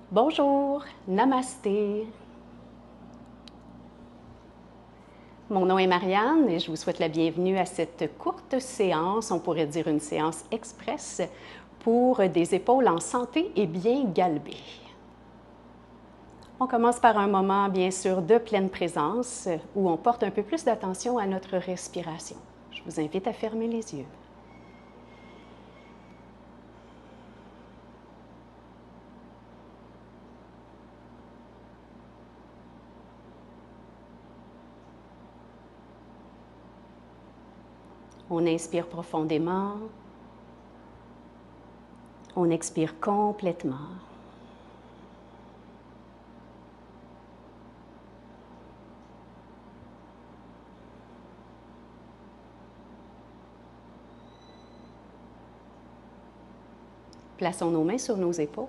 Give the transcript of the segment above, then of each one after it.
Bonjour, namasté. Mon nom est Marianne et je vous souhaite la bienvenue à cette courte séance, on pourrait dire une séance express, pour des épaules en santé et bien galbées. On commence par un moment, bien sûr, de pleine présence où on porte un peu plus d'attention à notre respiration. Je vous invite à fermer les yeux. On inspire profondément. On expire complètement. Plaçons nos mains sur nos épaules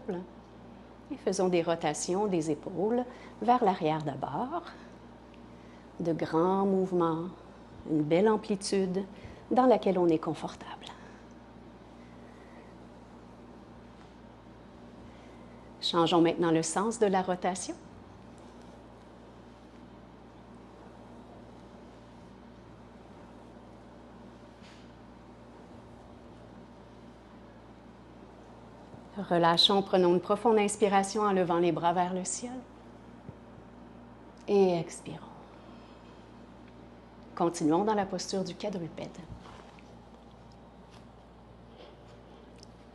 et faisons des rotations des épaules vers l'arrière d'abord. De grands mouvements, une belle amplitude dans laquelle on est confortable. Changeons maintenant le sens de la rotation. Relâchons, prenons une profonde inspiration en levant les bras vers le ciel. Et expirons. Continuons dans la posture du quadrupède.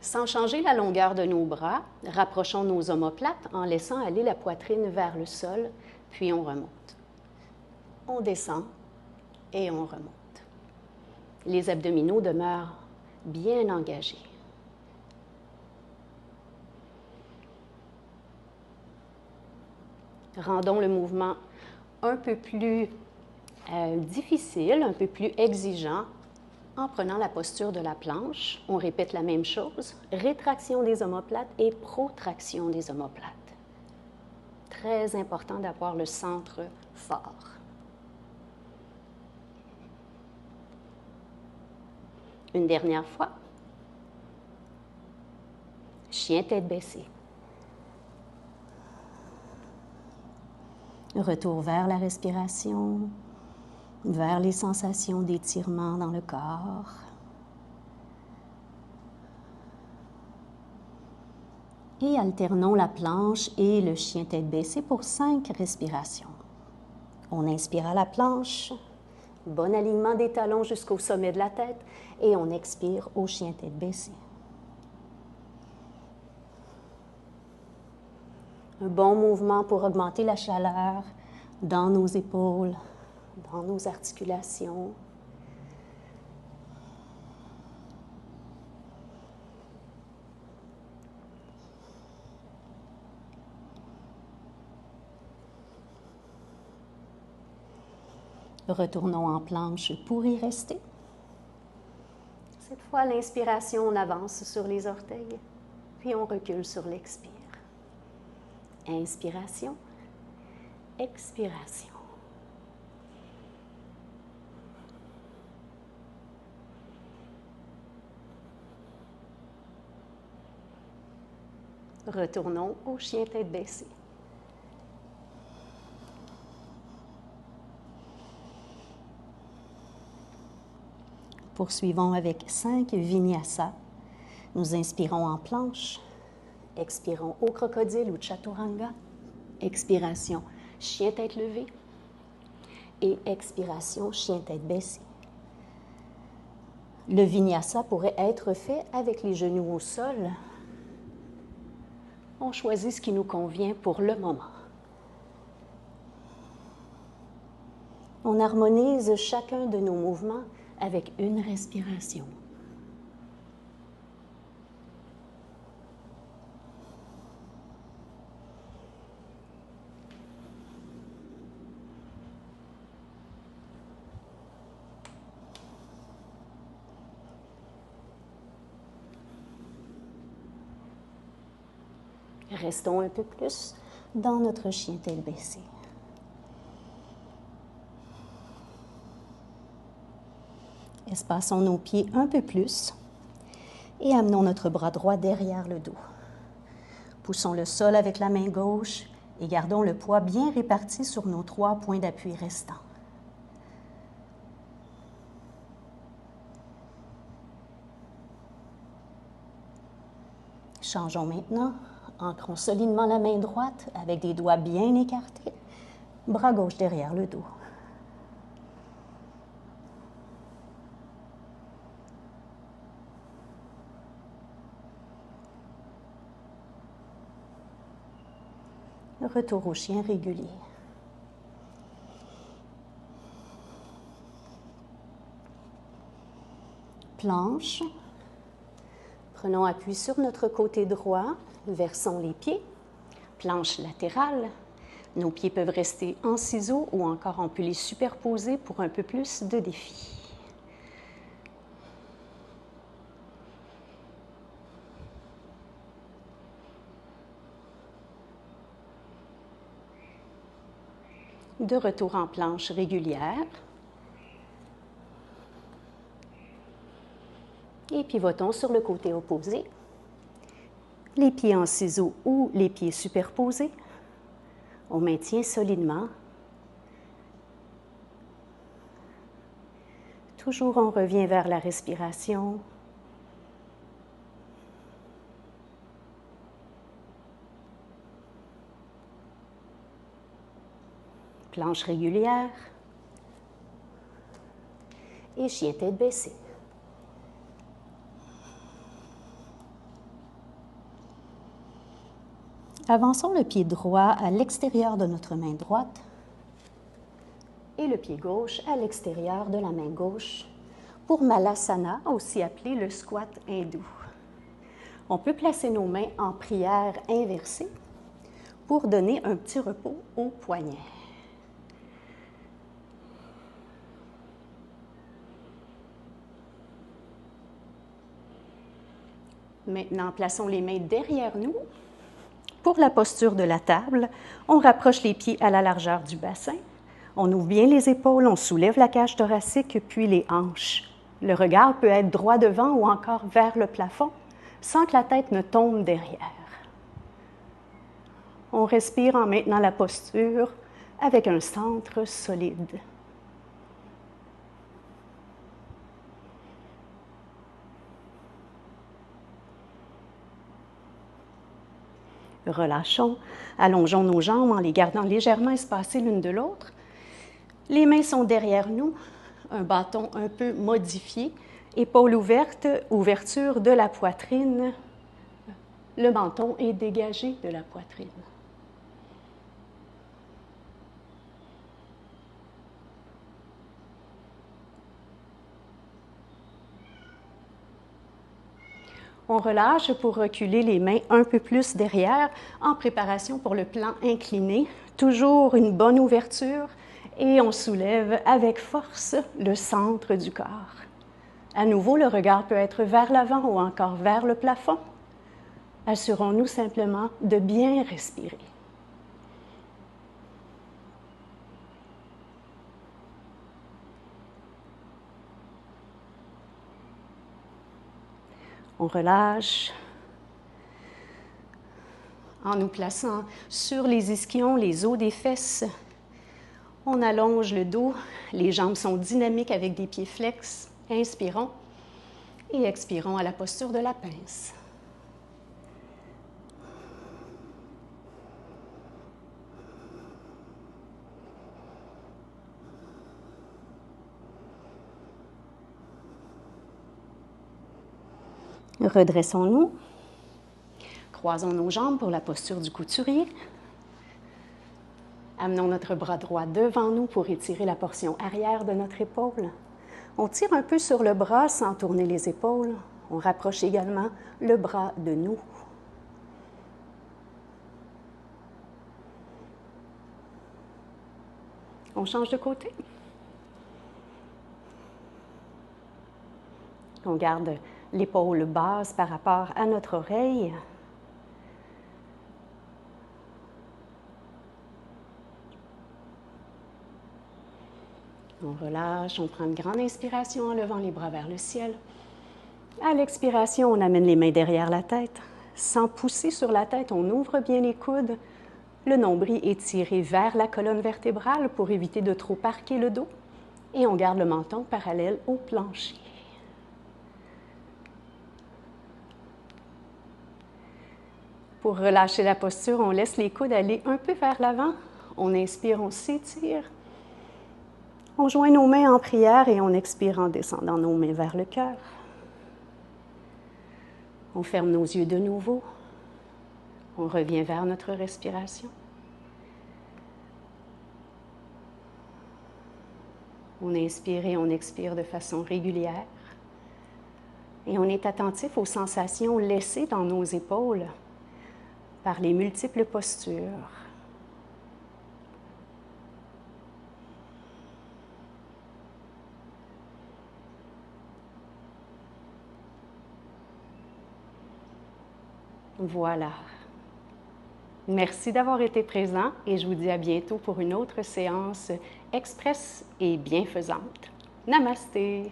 Sans changer la longueur de nos bras, rapprochons nos omoplates en laissant aller la poitrine vers le sol, puis on remonte. On descend et on remonte. Les abdominaux demeurent bien engagés. Rendons le mouvement un peu plus difficile, un peu plus exigeant en prenant la posture de la planche. On répète la même chose, rétraction des omoplates et protraction des omoplates. Très important d'avoir le centre fort. Une dernière fois. Chien tête baissée. Retour vers la respiration, vers les sensations d'étirement dans le corps. Et alternons la planche et le chien tête baissée pour 5 respirations. On inspire à la planche, bon alignement des talons jusqu'au sommet de la tête, et on expire au chien tête baissée. Un bon mouvement pour augmenter la chaleur dans nos épaules, dans nos articulations. Retournons en planche pour y rester. Cette fois, à l'inspiration, on avance sur les orteils, puis on recule sur l'expire. Inspiration, expiration. Retournons au chien tête baissée. Poursuivons avec 5 vinyasa. Nous inspirons en planche. Expirons au crocodile ou chaturanga. Expiration, chien tête levée. Et expiration, chien tête baissée. Le vinyasa pourrait être fait avec les genoux au sol. On choisit ce qui nous convient pour le moment. On harmonise chacun de nos mouvements avec une respiration. Restons un peu plus dans notre chien tête baissée. Espaçons nos pieds un peu plus et amenons notre bras droit derrière le dos. Poussons le sol avec la main gauche et gardons le poids bien réparti sur nos 3 points d'appui restants. Changeons maintenant. Ancrons solidement la main droite avec des doigts bien écartés. Bras gauche derrière le dos. Retour au chien régulier. Planche. Prenons appui sur notre côté droit, versons les pieds. Planche latérale. Nos pieds peuvent rester en ciseaux ou encore on peut les superposer pour un peu plus de défi. De retour en planche régulière. Et pivotons sur le côté opposé. Les pieds en ciseaux ou les pieds superposés. On maintient solidement. Toujours on revient vers la respiration. Planche régulière. Et chien tête baissée. Avançons le pied droit à l'extérieur de notre main droite et le pied gauche à l'extérieur de la main gauche pour Malasana, aussi appelé le squat hindou. On peut placer nos mains en prière inversée pour donner un petit repos aux poignets. Maintenant, plaçons les mains derrière nous. Pour la posture de la table, on rapproche les pieds à la largeur du bassin. On ouvre bien les épaules, on soulève la cage thoracique puis les hanches. Le regard peut être droit devant ou encore vers le plafond, sans que la tête ne tombe derrière. On respire en maintenant la posture avec un centre solide. Relâchons, allongeons nos jambes en les gardant légèrement espacées l'une de l'autre. Les mains sont derrière nous, un bâton un peu modifié, épaules ouvertes, ouverture de la poitrine. Le menton est dégagé de la poitrine. On relâche pour reculer les mains un peu plus derrière en préparation pour le plan incliné. Toujours une bonne ouverture et on soulève avec force le centre du corps. À nouveau, le regard peut être vers l'avant ou encore vers le plafond. Assurons-nous simplement de bien respirer. On relâche en nous plaçant sur les ischions, les os des fesses. On allonge le dos, les jambes sont dynamiques avec des pieds flex. Inspirons et expirons à la posture de la pince. Redressons-nous. Croisons nos jambes pour la posture du couturier. Amenons notre bras droit devant nous pour étirer la portion arrière de notre épaule. On tire un peu sur le bras sans tourner les épaules. On rapproche également le bras de nous. On change de côté. On garde l'épaule basse par rapport à notre oreille. On relâche, on prend une grande inspiration en levant les bras vers le ciel. À l'expiration, on amène les mains derrière la tête. Sans pousser sur la tête, on ouvre bien les coudes. Le nombril est tiré vers la colonne vertébrale pour éviter de trop arquer le dos. Et on garde le menton parallèle au plancher. Pour relâcher la posture, on laisse les coudes aller un peu vers l'avant. On inspire, on s'étire. On joint nos mains en prière et on expire en descendant nos mains vers le cœur. On ferme nos yeux de nouveau. On revient vers notre respiration. On inspire et on expire de façon régulière. Et on est attentif aux sensations laissées dans nos épaules par les multiples postures. Voilà. Merci d'avoir été présent et je vous dis à bientôt pour une autre séance express et bienfaisante. Namasté!